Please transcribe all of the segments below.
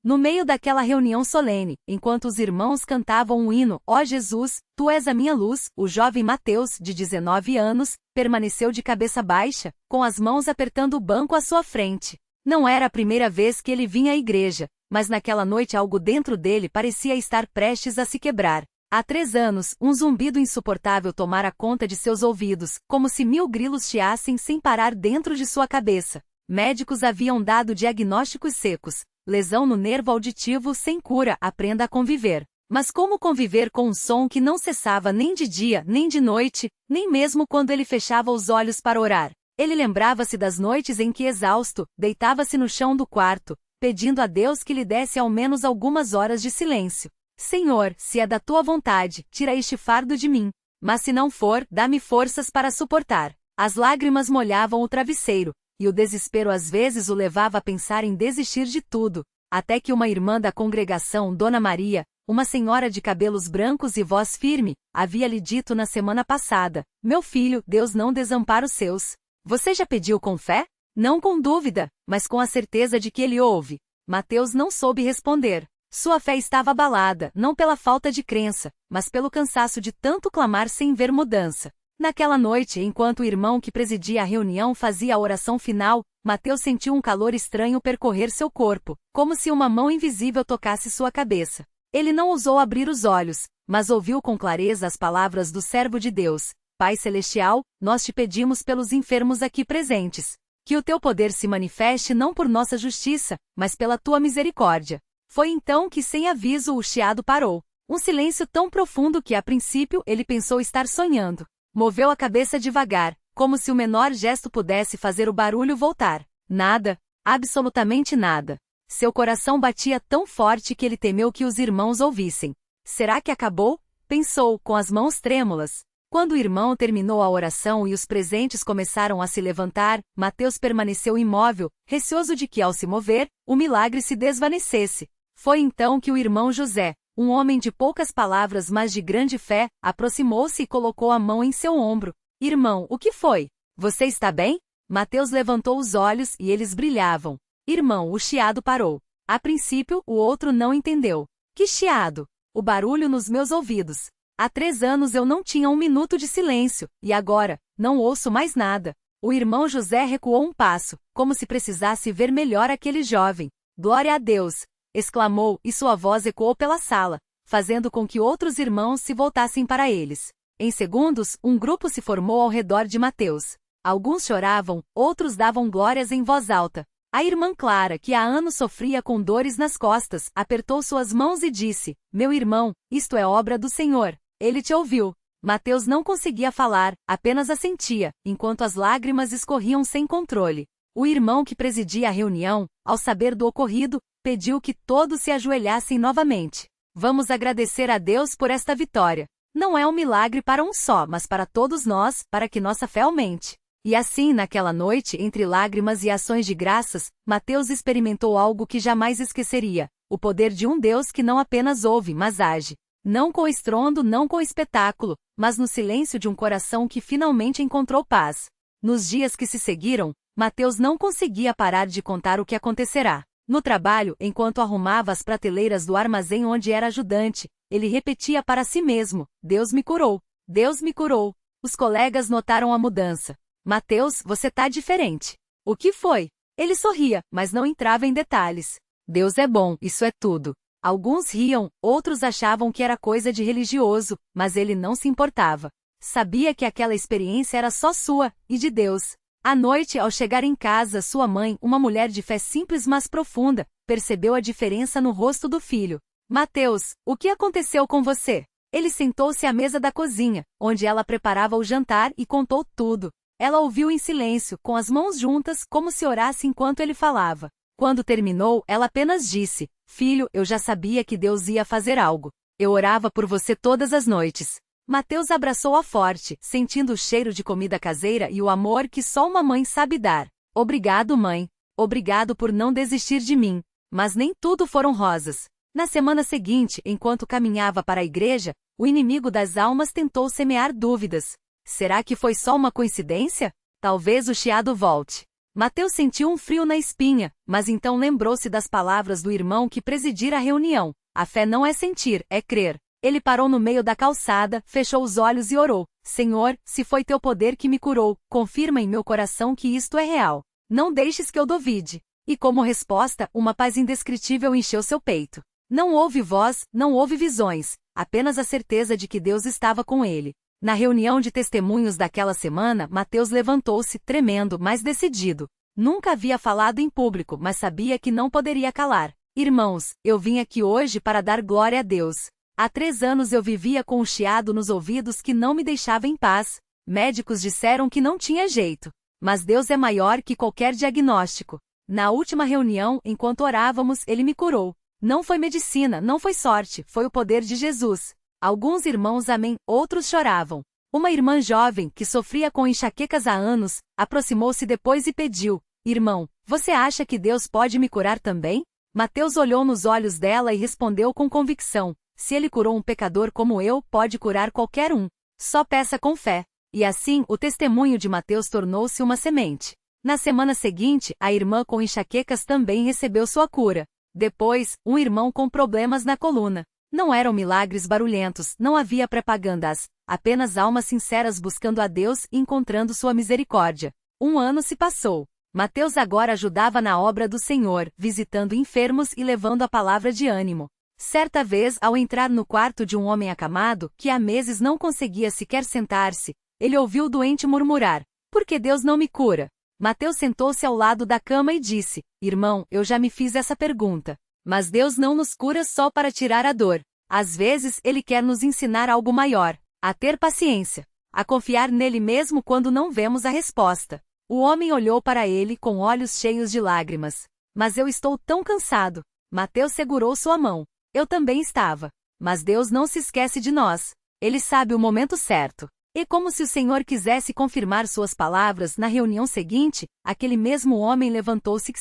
No meio daquela reunião solene, enquanto os irmãos cantavam um hino, Ó Jesus, Tu és a minha luz, o jovem Mateus, de 19 anos, permaneceu de cabeça baixa, com as mãos apertando o banco à sua frente. Não era a primeira vez que ele vinha à igreja, mas naquela noite algo dentro dele parecia estar prestes a se quebrar. Há 3 anos, um zumbido insuportável tomara conta de seus ouvidos, como se 1000 grilos chiassem sem parar dentro de sua cabeça. Médicos haviam dado diagnósticos secos. Lesão no nervo auditivo sem cura, aprenda a conviver. Mas como conviver com um som que não cessava nem de dia, nem de noite, nem mesmo quando ele fechava os olhos para orar? Ele lembrava-se das noites em que, exausto, deitava-se no chão do quarto, pedindo a Deus que lhe desse ao menos algumas horas de silêncio. Senhor, se é da tua vontade, tira este fardo de mim. Mas se não for, dá-me forças para suportar. As lágrimas molhavam o travesseiro, e o desespero às vezes o levava a pensar em desistir de tudo, até que uma irmã da congregação, Dona Maria, uma senhora de cabelos brancos e voz firme, havia lhe dito na semana passada: Meu filho, Deus não desampara os seus. Você já pediu com fé? Não com dúvida, mas com a certeza de que ele ouve. Mateus não soube responder. Sua fé estava abalada, não pela falta de crença, mas pelo cansaço de tanto clamar sem ver mudança. Naquela noite, enquanto o irmão que presidia a reunião fazia a oração final, Mateus sentiu um calor estranho percorrer seu corpo, como se uma mão invisível tocasse sua cabeça. Ele não ousou abrir os olhos, mas ouviu com clareza as palavras do servo de Deus: Pai Celestial, nós te pedimos pelos enfermos aqui presentes. Que o teu poder se manifeste não por nossa justiça, mas pela tua misericórdia. Foi então que, sem aviso, o chiado parou. Um silêncio tão profundo que, a princípio, ele pensou estar sonhando. Moveu a cabeça devagar, como se o menor gesto pudesse fazer o barulho voltar. Nada, absolutamente nada. Seu coração batia tão forte que ele temeu que os irmãos ouvissem. Será que acabou? Pensou, com as mãos trêmulas. Quando o irmão terminou a oração e os presentes começaram a se levantar, Mateus permaneceu imóvel, receoso de que, ao se mover, o milagre se desvanecesse. Foi então que o irmão José, um homem de poucas palavras mas de grande fé, aproximou-se e colocou a mão em seu ombro. Irmão, o que foi? Você está bem? Mateus levantou os olhos e eles brilhavam. Irmão, o chiado parou. A princípio, o outro não entendeu. Que chiado? O barulho nos meus ouvidos. Há 3 anos eu não tinha um minuto de silêncio, e agora, não ouço mais nada. O irmão José recuou um passo, como se precisasse ver melhor aquele jovem. Glória a Deus! Exclamou, e sua voz ecoou pela sala, fazendo com que outros irmãos se voltassem para eles. Em segundos, um grupo se formou ao redor de Mateus. Alguns choravam, outros davam glórias em voz alta. A irmã Clara, que há anos sofria com dores nas costas, apertou suas mãos e disse: Meu irmão, isto é obra do Senhor. Ele te ouviu. Mateus não conseguia falar, apenas assentia, enquanto as lágrimas escorriam sem controle. O irmão que presidia a reunião, ao saber do ocorrido, pediu que todos se ajoelhassem novamente. Vamos agradecer a Deus por esta vitória. Não é um milagre para um só, mas para todos nós, para que nossa fé aumente. E assim, naquela noite, entre lágrimas e ações de graças, Mateus experimentou algo que jamais esqueceria: o poder de um Deus que não apenas ouve, mas age. Não com estrondo, não com espetáculo, mas no silêncio de um coração que finalmente encontrou paz. Nos dias que se seguiram, Mateus não conseguia parar de contar o que acontecerá. No trabalho, enquanto arrumava as prateleiras do armazém onde era ajudante, ele repetia para si mesmo: Deus me curou. Deus me curou. Os colegas notaram a mudança. Mateus, você tá diferente. O que foi? Ele sorria, mas não entrava em detalhes. Deus é bom, isso é tudo. Alguns riam, outros achavam que era coisa de religioso, mas ele não se importava. Sabia que aquela experiência era só sua, e de Deus. À noite, ao chegar em casa, sua mãe, uma mulher de fé simples mas profunda, percebeu a diferença no rosto do filho. Mateus, o que aconteceu com você? Ele sentou-se à mesa da cozinha, onde ela preparava o jantar, e contou tudo. Ela ouviu em silêncio, com as mãos juntas, como se orasse enquanto ele falava. Quando terminou, ela apenas disse: Filho, eu já sabia que Deus ia fazer algo. Eu orava por você todas as noites. Mateus abraçou-a forte, sentindo o cheiro de comida caseira e o amor que só uma mãe sabe dar. Obrigado, mãe. Obrigado por não desistir de mim. Mas nem tudo foram rosas. Na semana seguinte, enquanto caminhava para a igreja, o inimigo das almas tentou semear dúvidas. Será que foi só uma coincidência? Talvez o chiado volte. Mateus sentiu um frio na espinha, mas então lembrou-se das palavras do irmão que presidira a reunião. A fé não é sentir, é crer. Ele parou no meio da calçada, fechou os olhos e orou. Senhor, se foi teu poder que me curou, confirma em meu coração que isto é real. Não deixes que eu duvide. E como resposta, uma paz indescritível encheu seu peito. Não houve voz, não houve visões, apenas a certeza de que Deus estava com ele. Na reunião de testemunhos daquela semana, Mateus levantou-se, tremendo, mas decidido. Nunca havia falado em público, mas sabia que não poderia calar. Irmãos, eu vim aqui hoje para dar glória a Deus. Há 3 anos eu vivia com um chiado nos ouvidos que não me deixava em paz. Médicos disseram que não tinha jeito. Mas Deus é maior que qualquer diagnóstico. Na última reunião, enquanto orávamos, ele me curou. Não foi medicina, não foi sorte, foi o poder de Jesus. Alguns irmãos amém, outros choravam. Uma irmã jovem, que sofria com enxaquecas há anos, aproximou-se depois e pediu: Irmão, você acha que Deus pode me curar também? Mateus olhou nos olhos dela e respondeu com convicção: Se ele curou um pecador como eu, pode curar qualquer um. Só peça com fé. E assim, o testemunho de Mateus tornou-se uma semente. Na semana seguinte, a irmã com enxaquecas também recebeu sua cura. Depois, um irmão com problemas na coluna. Não eram milagres barulhentos, não havia propagandas, apenas almas sinceras buscando a Deus e encontrando sua misericórdia. 1 ano se passou. Mateus agora ajudava na obra do Senhor, visitando enfermos e levando a palavra de ânimo. Certa vez, ao entrar no quarto de um homem acamado, que há meses não conseguia sequer sentar-se, ele ouviu o doente murmurar: Por que Deus não me cura? Mateus sentou-se ao lado da cama e disse: Irmão, eu já me fiz essa pergunta. Mas Deus não nos cura só para tirar a dor. Às vezes, Ele quer nos ensinar algo maior, a ter paciência, a confiar nele mesmo quando não vemos a resposta. O homem olhou para ele com olhos cheios de lágrimas. Mas eu estou tão cansado. Mateus segurou sua mão. Eu também estava. Mas Deus não se esquece de nós. Ele sabe o momento certo. E como se o Senhor quisesse confirmar suas palavras, na reunião seguinte, aquele mesmo homem levantou-se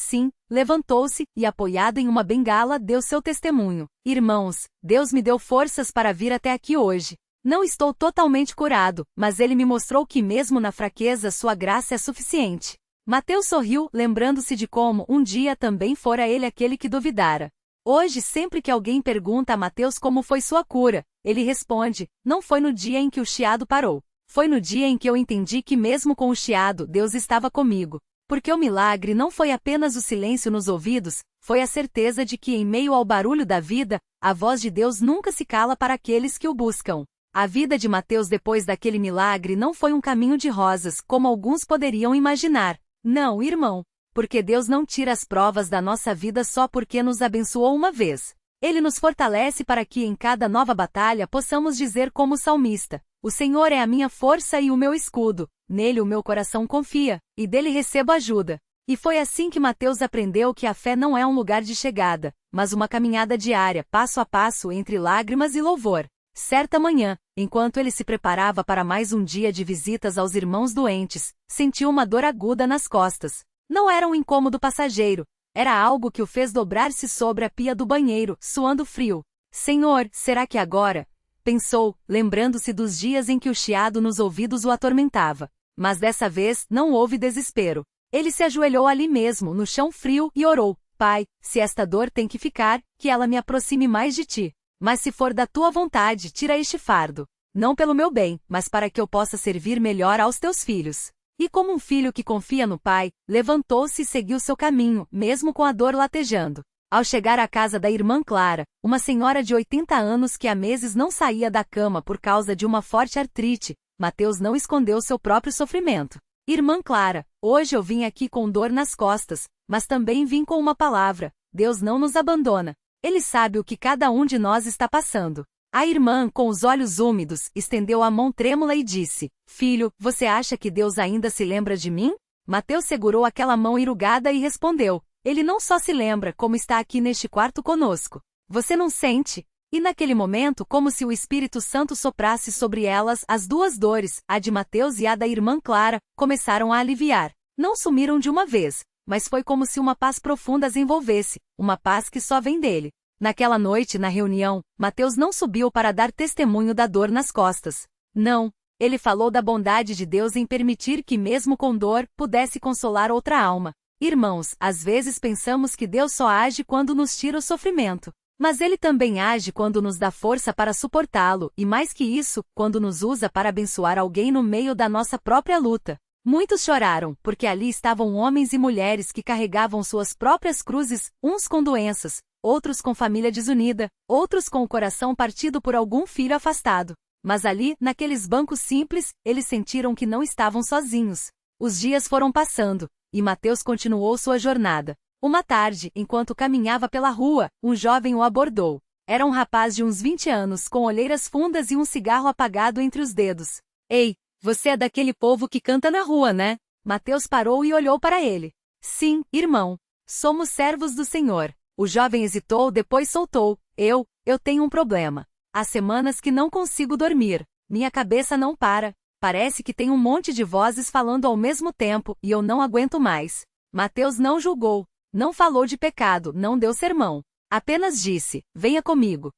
e, apoiado em uma bengala, deu seu testemunho. Irmãos, Deus me deu forças para vir até aqui hoje. Não estou totalmente curado, mas Ele me mostrou que mesmo na fraqueza sua graça é suficiente. Mateus sorriu, lembrando-se de como, um dia também fora ele aquele que duvidara. Hoje, sempre que alguém pergunta a Mateus como foi sua cura, ele responde: Não foi no dia em que o chiado parou. Foi no dia em que eu entendi que mesmo com o chiado, Deus estava comigo. Porque o milagre não foi apenas o silêncio nos ouvidos, foi a certeza de que em meio ao barulho da vida, a voz de Deus nunca se cala para aqueles que o buscam. A vida de Mateus depois daquele milagre não foi um caminho de rosas, como alguns poderiam imaginar. Não, irmão. Porque Deus não tira as provas da nossa vida só porque nos abençoou uma vez. Ele nos fortalece para que em cada nova batalha possamos dizer como salmista: O Senhor é a minha força e o meu escudo, nele o meu coração confia, e dele recebo ajuda. E foi assim que Mateus aprendeu que a fé não é um lugar de chegada, mas uma caminhada diária, passo a passo entre lágrimas e louvor. Certa manhã, enquanto ele se preparava para mais um dia de visitas aos irmãos doentes, sentiu uma dor aguda nas costas. Não era um incômodo passageiro, era algo que o fez dobrar-se sobre a pia do banheiro, suando frio. Senhor, será que agora? Pensou, lembrando-se dos dias em que o chiado nos ouvidos o atormentava. Mas dessa vez, não houve desespero. Ele se ajoelhou ali mesmo, no chão frio, e orou: Pai, se esta dor tem que ficar, que ela me aproxime mais de ti. Mas se for da tua vontade, tira este fardo. Não pelo meu bem, mas para que eu possa servir melhor aos teus filhos. E como um filho que confia no pai, levantou-se e seguiu seu caminho, mesmo com a dor latejando. Ao chegar à casa da irmã Clara, uma senhora de 80 anos que há meses não saía da cama por causa de uma forte artrite, Mateus não escondeu seu próprio sofrimento. Irmã Clara, hoje eu vim aqui com dor nas costas, mas também vim com uma palavra: Deus não nos abandona. Ele sabe o que cada um de nós está passando. A irmã, com os olhos úmidos, estendeu a mão trêmula e disse: Filho, você acha que Deus ainda se lembra de mim? Mateus segurou aquela mão enrugada e respondeu: Ele não só se lembra, como está aqui neste quarto conosco. Você não sente? E naquele momento, como se o Espírito Santo soprasse sobre elas, as duas dores, a de Mateus e a da irmã Clara, começaram a aliviar. Não sumiram de uma vez, mas foi como se uma paz profunda as envolvesse, uma paz que só vem dele. Naquela noite, na reunião, Mateus não subiu para dar testemunho da dor nas costas. Não. Ele falou da bondade de Deus em permitir que mesmo com dor, pudesse consolar outra alma. Irmãos, às vezes pensamos que Deus só age quando nos tira o sofrimento. Mas Ele também age quando nos dá força para suportá-lo, e mais que isso, quando nos usa para abençoar alguém no meio da nossa própria luta. Muitos choraram, porque ali estavam homens e mulheres que carregavam suas próprias cruzes, uns com doenças, outros com família desunida, outros com o coração partido por algum filho afastado. Mas ali, naqueles bancos simples, eles sentiram que não estavam sozinhos. Os dias foram passando, e Mateus continuou sua jornada. Uma tarde, enquanto caminhava pela rua, um jovem o abordou. Era um rapaz de uns 20 anos, com olheiras fundas e um cigarro apagado entre os dedos. Ei, você é daquele povo que canta na rua, né? Mateus parou e olhou para ele. Sim, irmão. Somos servos do Senhor. O jovem hesitou, depois soltou. Eu tenho um problema. Há semanas que não consigo dormir. Minha cabeça não para. Parece que tem um monte de vozes falando ao mesmo tempo, e eu não aguento mais. Mateus não julgou. Não falou de pecado, não deu sermão. Apenas disse, venha comigo.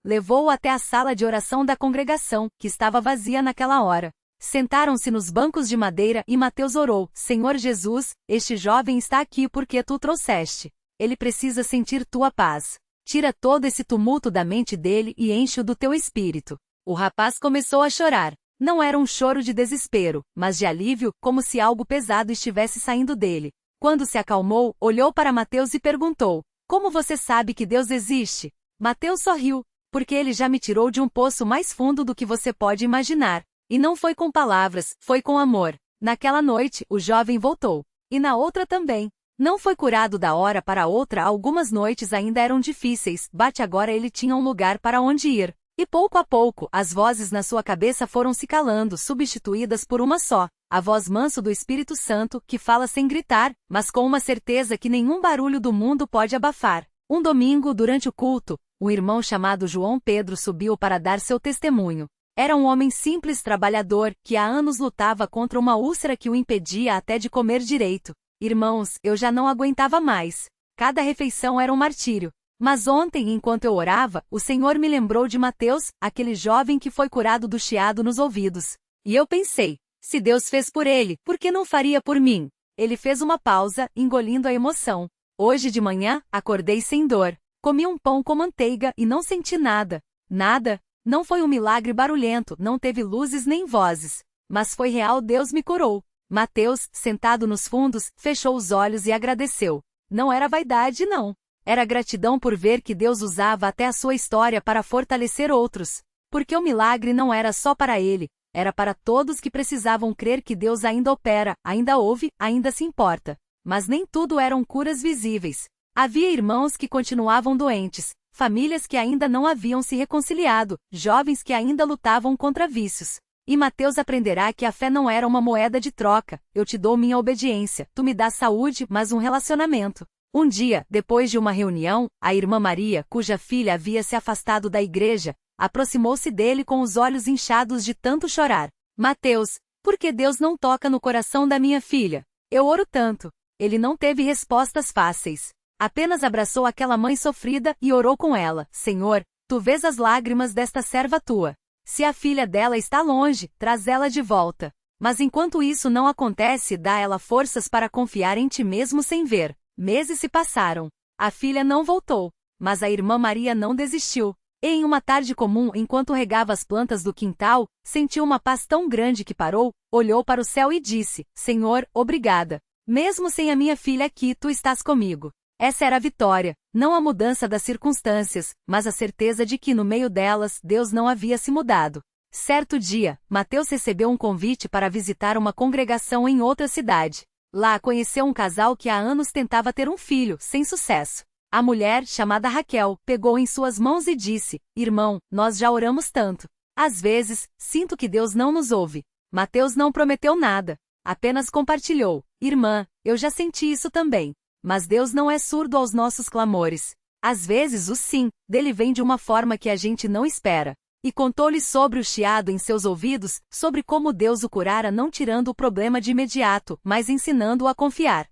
Levou-o até a sala de oração da congregação, que estava vazia naquela hora. Sentaram-se nos bancos de madeira e Mateus orou, Senhor Jesus, este jovem está aqui porque tu o trouxeste. Ele precisa sentir tua paz. Tira todo esse tumulto da mente dele e enche-o do teu espírito. O rapaz começou a chorar. Não era um choro de desespero, mas de alívio, como se algo pesado estivesse saindo dele. Quando se acalmou, olhou para Mateus e perguntou, como você sabe que Deus existe? Mateus sorriu, porque ele já me tirou de um poço mais fundo do que você pode imaginar. E não foi com palavras, foi com amor. Naquela noite, o jovem voltou. E na outra também. Não foi curado da hora para outra, algumas noites ainda eram difíceis, agora ele tinha um lugar para onde ir. E pouco a pouco, as vozes na sua cabeça foram se calando, substituídas por uma só, a voz mansa do Espírito Santo, que fala sem gritar, mas com uma certeza que nenhum barulho do mundo pode abafar. Um domingo, durante o culto, um irmão chamado João Pedro subiu para dar seu testemunho. Era um homem simples trabalhador, que há anos lutava contra uma úlcera que o impedia até de comer direito. Irmãos, eu já não aguentava mais. Cada refeição era um martírio. Mas ontem, enquanto eu orava, o Senhor me lembrou de Mateus, aquele jovem que foi curado do chiado nos ouvidos. E eu pensei, se Deus fez por ele, por que não faria por mim? Ele fez uma pausa, engolindo a emoção. Hoje de manhã, acordei sem dor. Comi um pão com manteiga e não senti nada. Nada. Não foi um milagre barulhento, não teve luzes nem vozes. Mas foi real, Deus me curou. Mateus, sentado nos fundos, fechou os olhos e agradeceu. Não era vaidade, não. Era gratidão por ver que Deus usava até a sua história para fortalecer outros. Porque o milagre não era só para ele, era para todos que precisavam crer que Deus ainda opera, ainda ouve, ainda se importa. Mas nem tudo eram curas visíveis. Havia irmãos que continuavam doentes, famílias que ainda não haviam se reconciliado, jovens que ainda lutavam contra vícios. E Mateus aprenderá que a fé não era uma moeda de troca, eu te dou minha obediência, tu me dás saúde, mas um relacionamento. Um dia, depois de uma reunião, a irmã Maria, cuja filha havia se afastado da igreja, aproximou-se dele com os olhos inchados de tanto chorar. Mateus, por que Deus não toca no coração da minha filha? Eu oro tanto. Ele não teve respostas fáceis. Apenas abraçou aquela mãe sofrida e orou com ela. Senhor, tu vês as lágrimas desta serva tua. Se a filha dela está longe, traz ela de volta. Mas enquanto isso não acontece, dá ela forças para confiar em ti mesmo sem ver. Meses se passaram. A filha não voltou. Mas a irmã Maria não desistiu. E em uma tarde comum, enquanto regava as plantas do quintal, sentiu uma paz tão grande que parou, olhou para o céu e disse, Senhor, obrigada. Mesmo sem a minha filha aqui, tu estás comigo. Essa era a vitória, não a mudança das circunstâncias, mas a certeza de que no meio delas, Deus não havia se mudado. Certo dia, Mateus recebeu um convite para visitar uma congregação em outra cidade. Lá conheceu um casal que há anos tentava ter um filho, sem sucesso. A mulher, chamada Raquel, pegou em suas mãos e disse, Irmão, nós já oramos tanto. Às vezes, sinto que Deus não nos ouve. Mateus não prometeu nada, apenas compartilhou. Irmã, eu já senti isso também. Mas Deus não é surdo aos nossos clamores. Às vezes o sim dele vem de uma forma que a gente não espera. E contou-lhe sobre o chiado em seus ouvidos, sobre como Deus o curara não tirando o problema de imediato, mas ensinando-o a confiar.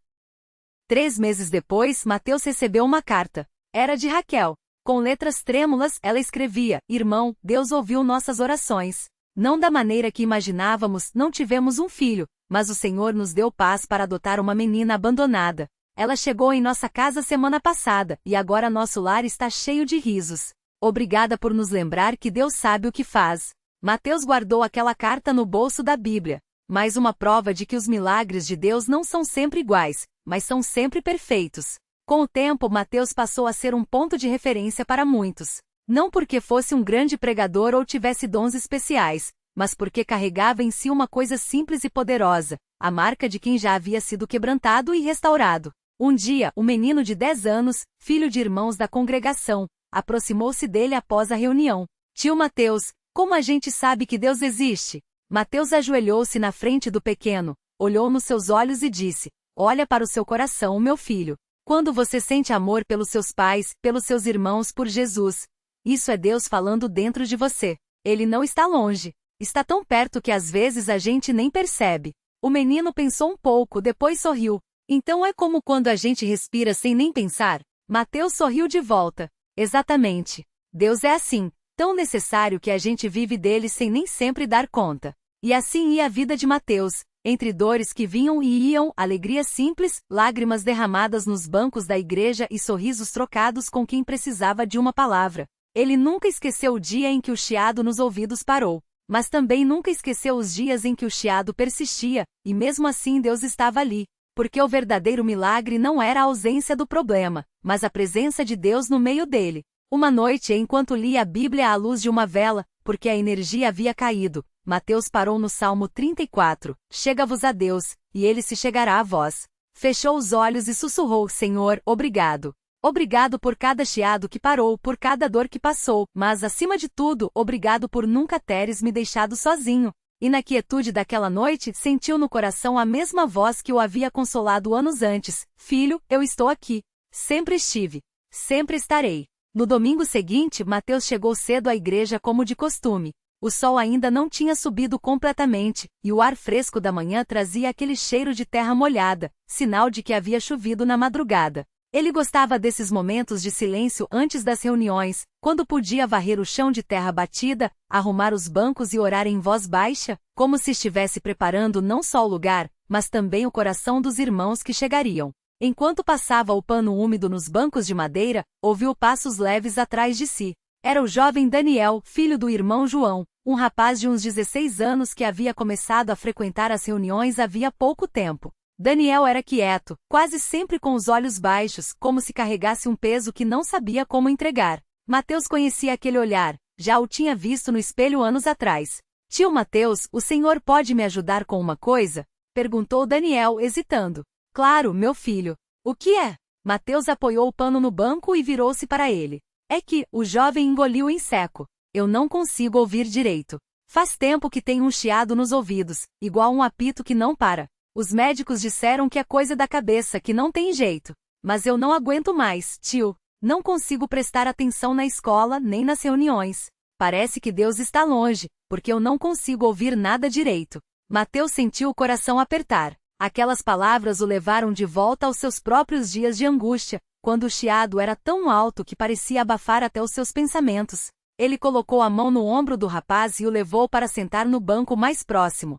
3 meses depois, Mateus recebeu uma carta. Era de Raquel. Com letras trêmulas, ela escrevia, Irmão, Deus ouviu nossas orações. Não da maneira que imaginávamos, não tivemos um filho, mas o Senhor nos deu paz para adotar uma menina abandonada. Ela chegou em nossa casa semana passada, e agora nosso lar está cheio de risos. Obrigada por nos lembrar que Deus sabe o que faz. Mateus guardou aquela carta no bolso da Bíblia. Mais uma prova de que os milagres de Deus não são sempre iguais, mas são sempre perfeitos. Com o tempo, Mateus passou a ser um ponto de referência para muitos. Não porque fosse um grande pregador ou tivesse dons especiais, mas porque carregava em si uma coisa simples e poderosa, a marca de quem já havia sido quebrantado e restaurado. Um dia, o menino de 10 anos, filho de irmãos da congregação, aproximou-se dele após a reunião. Tio Mateus, como a gente sabe que Deus existe? Mateus ajoelhou-se na frente do pequeno, olhou nos seus olhos e disse: Olha para o seu coração, meu filho. Quando você sente amor pelos seus pais, pelos seus irmãos, por Jesus, isso é Deus falando dentro de você. Ele não está longe. Está tão perto que às vezes a gente nem percebe. O menino pensou um pouco, depois sorriu. Então é como quando a gente respira sem nem pensar? Mateus sorriu de volta. Exatamente. Deus é assim, tão necessário que a gente vive dele sem nem sempre dar conta. E assim ia a vida de Mateus, entre dores que vinham e iam, alegria simples, lágrimas derramadas nos bancos da igreja e sorrisos trocados com quem precisava de uma palavra. Ele nunca esqueceu o dia em que o chiado nos ouvidos parou, mas também nunca esqueceu os dias em que o chiado persistia, e mesmo assim Deus estava ali, porque o verdadeiro milagre não era a ausência do problema, mas a presença de Deus no meio dele. Uma noite, enquanto lia a Bíblia à luz de uma vela, porque a energia havia caído, Mateus parou no Salmo 34, Chega-vos a Deus, e ele se chegará a vós. Fechou os olhos e sussurrou: Senhor, obrigado. Obrigado por cada chiado que parou, por cada dor que passou, mas, acima de tudo, obrigado por nunca teres me deixado sozinho. E na quietude daquela noite, sentiu no coração a mesma voz que o havia consolado anos antes: Filho, eu estou aqui. Sempre estive. Sempre estarei. No domingo seguinte, Mateus chegou cedo à igreja como de costume. O sol ainda não tinha subido completamente, e o ar fresco da manhã trazia aquele cheiro de terra molhada, sinal de que havia chovido na madrugada. Ele gostava desses momentos de silêncio antes das reuniões, quando podia varrer o chão de terra batida, arrumar os bancos e orar em voz baixa, como se estivesse preparando não só o lugar, mas também o coração dos irmãos que chegariam. Enquanto passava o pano úmido nos bancos de madeira, ouviu passos leves atrás de si. Era o jovem Daniel, filho do irmão João, um rapaz de uns 16 anos que havia começado a frequentar as reuniões havia pouco tempo. Daniel era quieto, quase sempre com os olhos baixos, como se carregasse um peso que não sabia como entregar. Mateus conhecia aquele olhar, já o tinha visto no espelho anos atrás. Tio Mateus, o senhor pode me ajudar com uma coisa? Perguntou Daniel, hesitando. Claro, meu filho. O que é? Mateus apoiou o pano no banco e virou-se para ele. É que, o jovem engoliu em seco. Eu não consigo ouvir direito. Faz tempo que tenho um chiado nos ouvidos, igual um apito que não para. Os médicos disseram que é coisa da cabeça, que não tem jeito. Mas eu não aguento mais, tio. Não consigo prestar atenção na escola, nem nas reuniões. Parece que Deus está longe, porque eu não consigo ouvir nada direito. Mateus sentiu o coração apertar. Aquelas palavras o levaram de volta aos seus próprios dias de angústia, quando o chiado era tão alto que parecia abafar até os seus pensamentos. Ele colocou a mão no ombro do rapaz e o levou para sentar no banco mais próximo.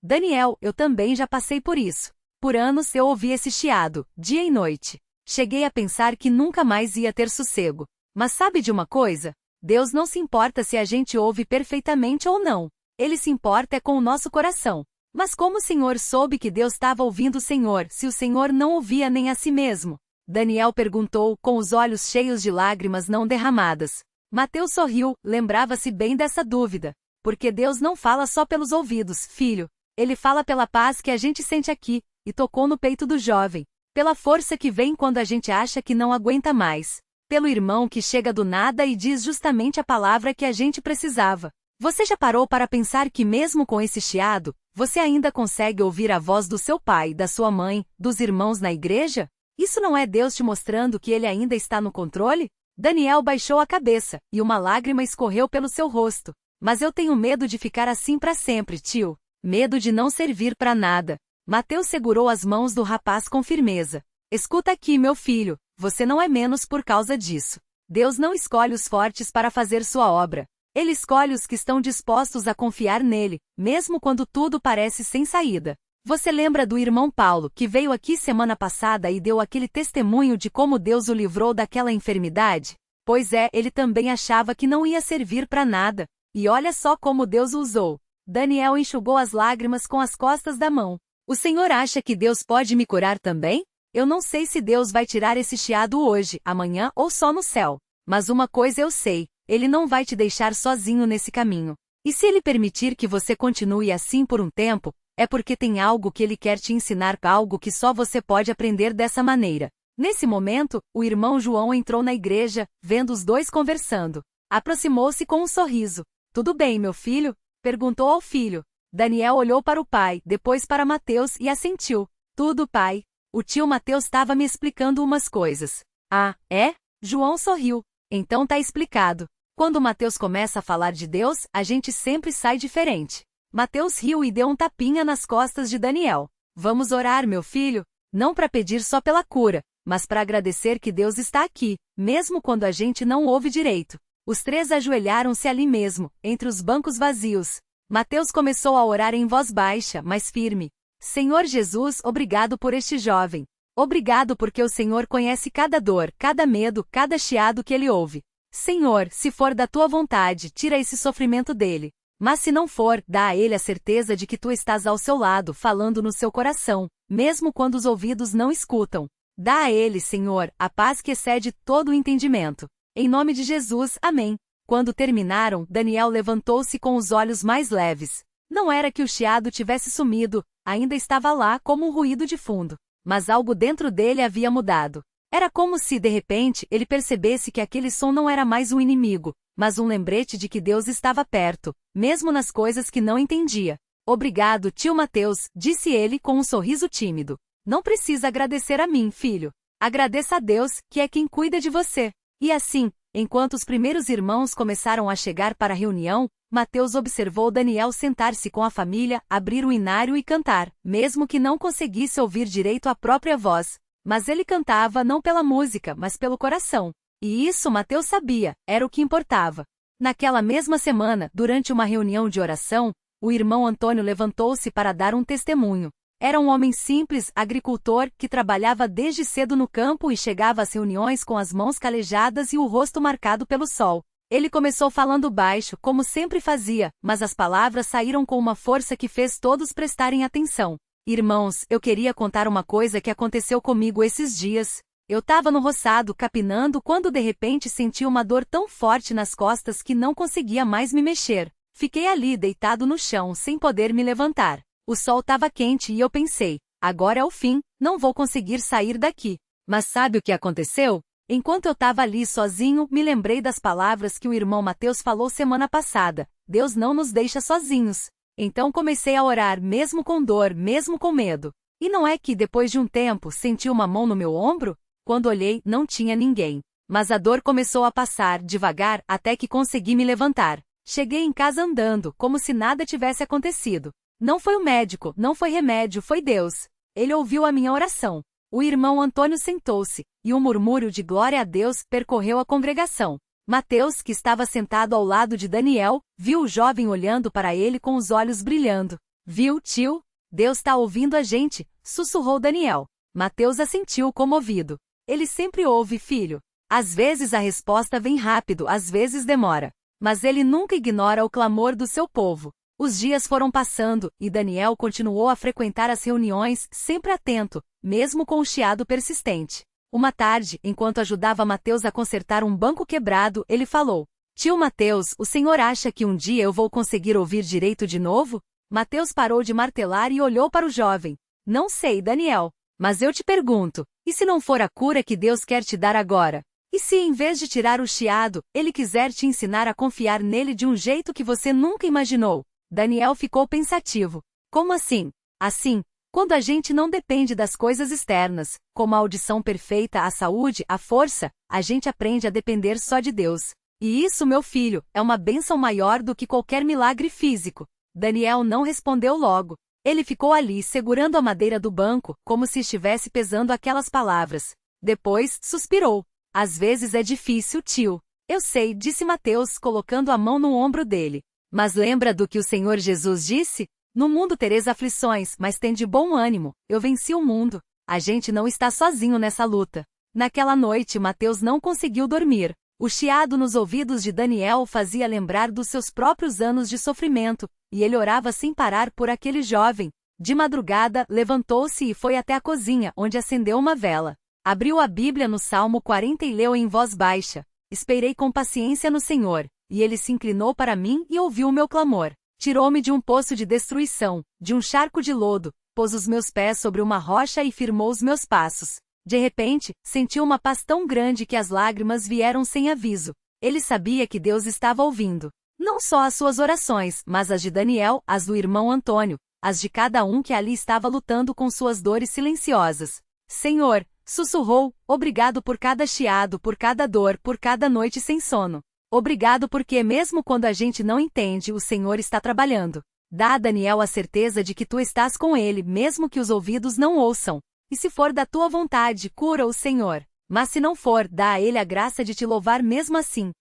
Daniel, eu também já passei por isso. Por anos eu ouvi esse chiado, dia e noite. Cheguei a pensar que nunca mais ia ter sossego. Mas sabe de uma coisa? Deus não se importa se a gente ouve perfeitamente ou não. Ele se importa é com o nosso coração. Mas como o Senhor soube que Deus estava ouvindo o Senhor, se o Senhor não ouvia nem a si mesmo? Daniel perguntou, com os olhos cheios de lágrimas não derramadas. Mateus sorriu, lembrava-se bem dessa dúvida. Porque Deus não fala só pelos ouvidos, filho. Ele fala pela paz que a gente sente aqui, e tocou no peito do jovem. Pela força que vem quando a gente acha que não aguenta mais. Pelo irmão que chega do nada e diz justamente a palavra que a gente precisava. Você já parou para pensar que mesmo com esse chiado, você ainda consegue ouvir a voz do seu pai, da sua mãe, dos irmãos na igreja? Isso não é Deus te mostrando que ele ainda está no controle? Daniel baixou a cabeça, e uma lágrima escorreu pelo seu rosto. Mas eu tenho medo de ficar assim para sempre, tio. Medo de não servir para nada. Mateus segurou as mãos do rapaz com firmeza. Escuta aqui, meu filho, você não é menos por causa disso. Deus não escolhe os fortes para fazer sua obra. Ele escolhe os que estão dispostos a confiar nele, mesmo quando tudo parece sem saída. Você lembra do irmão Paulo, que veio aqui semana passada e deu aquele testemunho de como Deus o livrou daquela enfermidade? Pois é, ele também achava que não ia servir para nada. E olha só como Deus o usou. Daniel enxugou as lágrimas com as costas da mão. O Senhor acha que Deus pode me curar também? Eu não sei se Deus vai tirar esse chiado hoje, amanhã ou só no céu. Mas uma coisa eu sei, Ele não vai te deixar sozinho nesse caminho. E se Ele permitir que você continue assim por um tempo, é porque tem algo que Ele quer te ensinar, algo que só você pode aprender dessa maneira. Nesse momento, o irmão João entrou na igreja, vendo os dois conversando. Aproximou-se com um sorriso. Tudo bem, meu filho? Perguntou ao filho. Daniel olhou para o pai, depois para Mateus e assentiu. Tudo, pai. O tio Mateus estava me explicando umas coisas. Ah, é? João sorriu. Então tá explicado. Quando Mateus começa a falar de Deus, a gente sempre sai diferente. Mateus riu e deu um tapinha nas costas de Daniel. Vamos orar, meu filho? Não para pedir só pela cura, mas para agradecer que Deus está aqui, mesmo quando a gente não ouve direito. Os três ajoelharam-se ali mesmo, entre os bancos vazios. Mateus começou a orar em voz baixa, mas firme. Senhor Jesus, obrigado por este jovem. Obrigado porque o Senhor conhece cada dor, cada medo, cada chiado que ele ouve. Senhor, se for da tua vontade, tira esse sofrimento dele. Mas se não for, dá a ele a certeza de que tu estás ao seu lado, falando no seu coração, mesmo quando os ouvidos não escutam. Dá a ele, Senhor, a paz que excede todo o entendimento. Em nome de Jesus, amém. Quando terminaram, Daniel levantou-se com os olhos mais leves. Não era que o chiado tivesse sumido, ainda estava lá como um ruído de fundo. Mas algo dentro dele havia mudado. Era como se, de repente, ele percebesse que aquele som não era mais um inimigo, mas um lembrete de que Deus estava perto, mesmo nas coisas que não entendia. Obrigado, tio Mateus, disse ele com um sorriso tímido. Não precisa agradecer a mim, filho. Agradeça a Deus, que é quem cuida de você. E assim, enquanto os primeiros irmãos começaram a chegar para a reunião, Mateus observou Daniel sentar-se com a família, abrir o inário e cantar, mesmo que não conseguisse ouvir direito a própria voz. Mas ele cantava não pela música, mas pelo coração. E isso Mateus sabia, era o que importava. Naquela mesma semana, durante uma reunião de oração, o irmão Antônio levantou-se para dar um testemunho. Era um homem simples, agricultor, que trabalhava desde cedo no campo e chegava às reuniões com as mãos calejadas e o rosto marcado pelo sol. Ele começou falando baixo, como sempre fazia, mas as palavras saíram com uma força que fez todos prestarem atenção. Irmãos, eu queria contar uma coisa que aconteceu comigo esses dias. Eu estava no roçado capinando quando de repente senti uma dor tão forte nas costas que não conseguia mais me mexer. Fiquei ali deitado no chão sem poder me levantar. O sol estava quente e eu pensei, agora é o fim, não vou conseguir sair daqui. Mas sabe o que aconteceu? Enquanto eu estava ali sozinho, me lembrei das palavras que o irmão Mateus falou semana passada. Deus não nos deixa sozinhos. Então comecei a orar mesmo com dor, mesmo com medo. E não é que depois de um tempo senti uma mão no meu ombro? Quando olhei, não tinha ninguém. Mas a dor começou a passar devagar até que consegui me levantar. Cheguei em casa andando, como se nada tivesse acontecido. Não foi o médico, não foi remédio, foi Deus. Ele ouviu a minha oração. O irmão Antônio sentou-se, e um murmúrio de glória a Deus percorreu a congregação. Mateus, que estava sentado ao lado de Daniel, viu o jovem olhando para ele com os olhos brilhando. Viu, tio? Deus está ouvindo a gente, sussurrou Daniel. Mateus assentiu comovido. Ele sempre ouve, filho. Às vezes a resposta vem rápido, às vezes demora. Mas ele nunca ignora o clamor do seu povo. Os dias foram passando, e Daniel continuou a frequentar as reuniões, sempre atento, mesmo com o chiado persistente. Uma tarde, enquanto ajudava Mateus a consertar um banco quebrado, ele falou: Tio Mateus, o senhor acha que um dia eu vou conseguir ouvir direito de novo? Mateus parou de martelar e olhou para o jovem. Não sei, Daniel. Mas eu te pergunto, e se não for a cura que Deus quer te dar agora? E se em vez de tirar o chiado, Ele quiser te ensinar a confiar nele de um jeito que você nunca imaginou? Daniel ficou pensativo. Como assim? Assim, quando a gente não depende das coisas externas, como a audição perfeita, a saúde, a força, a gente aprende a depender só de Deus. E isso, meu filho, é uma bênção maior do que qualquer milagre físico. Daniel não respondeu logo. Ele ficou ali segurando a madeira do banco, como se estivesse pesando aquelas palavras. Depois, suspirou. Às vezes é difícil, tio. Eu sei, disse Mateus, colocando a mão no ombro dele. Mas lembra do que o Senhor Jesus disse? No mundo tereis aflições, mas tende bom ânimo, eu venci o mundo. A gente não está sozinho nessa luta. Naquela noite Mateus não conseguiu dormir. O chiado nos ouvidos de Daniel o fazia lembrar dos seus próprios anos de sofrimento, e ele orava sem parar por aquele jovem. De madrugada, levantou-se e foi até a cozinha, onde acendeu uma vela. Abriu a Bíblia no Salmo 40 e leu em voz baixa. Esperei com paciência no Senhor, e ele se inclinou para mim e ouviu o meu clamor. Tirou-me de um poço de destruição, de um charco de lodo, pôs os meus pés sobre uma rocha e firmou os meus passos. De repente, senti uma paz tão grande que as lágrimas vieram sem aviso. Ele sabia que Deus estava ouvindo. Não só as suas orações, mas as de Daniel, as do irmão Antônio, as de cada um que ali estava lutando com suas dores silenciosas. Senhor, sussurrou, obrigado por cada chiado, por cada dor, por cada noite sem sono. Obrigado porque mesmo quando a gente não entende, o Senhor está trabalhando. Dá a Daniel a certeza de que tu estás com ele, mesmo que os ouvidos não ouçam. E se for da tua vontade, cura o Senhor. Mas se não for, dá a ele a graça de te louvar mesmo assim.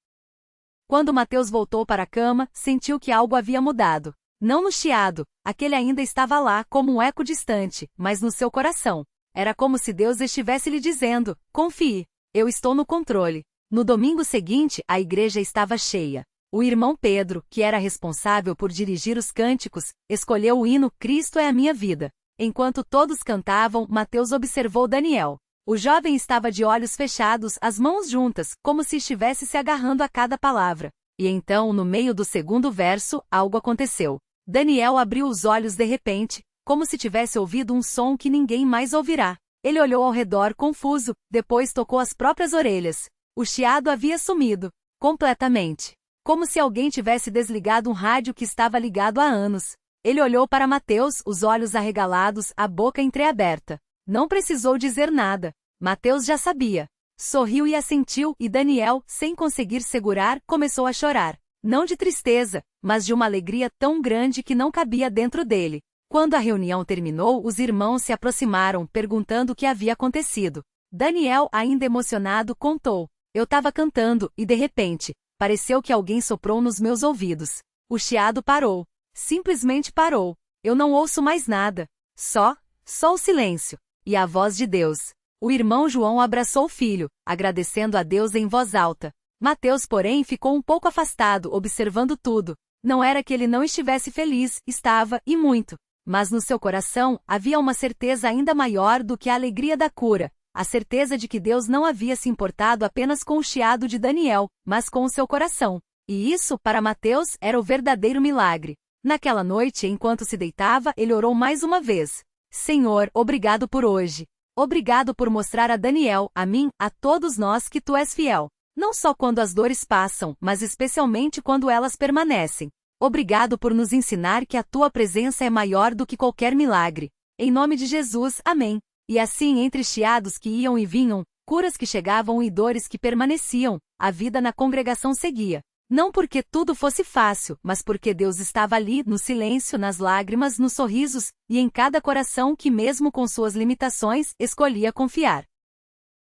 Quando Mateus voltou para a cama, sentiu que algo havia mudado. Não no chiado, aquele ainda estava lá como um eco distante, mas no seu coração. Era como se Deus estivesse lhe dizendo, confie, eu estou no controle. No domingo seguinte, a igreja estava cheia. O irmão Pedro, que era responsável por dirigir os cânticos, escolheu o hino Cristo é a minha vida. Enquanto todos cantavam, Mateus observou Daniel. O jovem estava de olhos fechados, as mãos juntas, como se estivesse se agarrando a cada palavra. E então, no meio do segundo verso, algo aconteceu. Daniel abriu os olhos de repente, como se tivesse ouvido um som que ninguém mais ouvirá. Ele olhou ao redor confuso, depois tocou as próprias orelhas. O chiado havia sumido, completamente. Como se alguém tivesse desligado um rádio que estava ligado há anos. Ele olhou para Mateus, os olhos arregalados, a boca entreaberta. Não precisou dizer nada. Mateus já sabia. Sorriu e assentiu, e Daniel, sem conseguir segurar, começou a chorar. Não de tristeza, mas de uma alegria tão grande que não cabia dentro dele. Quando a reunião terminou, os irmãos se aproximaram, perguntando o que havia acontecido. Daniel, ainda emocionado, contou. Eu estava cantando, e de repente, pareceu que alguém soprou nos meus ouvidos. O chiado parou. Simplesmente parou. Eu não ouço mais nada. Só o silêncio. E a voz de Deus. O irmão João abraçou o filho, agradecendo a Deus em voz alta. Mateus, porém, ficou um pouco afastado, observando tudo. Não era que ele não estivesse feliz, estava, e muito. Mas no seu coração, havia uma certeza ainda maior do que a alegria da cura. A certeza de que Deus não havia se importado apenas com o chiado de Daniel, mas com o seu coração. E isso, para Mateus, era o verdadeiro milagre. Naquela noite, enquanto se deitava, ele orou mais uma vez. Senhor, obrigado por hoje. Obrigado por mostrar a Daniel, a mim, a todos nós que tu és fiel. Não só quando as dores passam, mas especialmente quando elas permanecem. Obrigado por nos ensinar que a tua presença é maior do que qualquer milagre. Em nome de Jesus, amém. E assim, entre chiados que iam e vinham, curas que chegavam e dores que permaneciam, a vida na congregação seguia. Não porque tudo fosse fácil, mas porque Deus estava ali, no silêncio, nas lágrimas, nos sorrisos, e em cada coração que mesmo com suas limitações, escolhia confiar.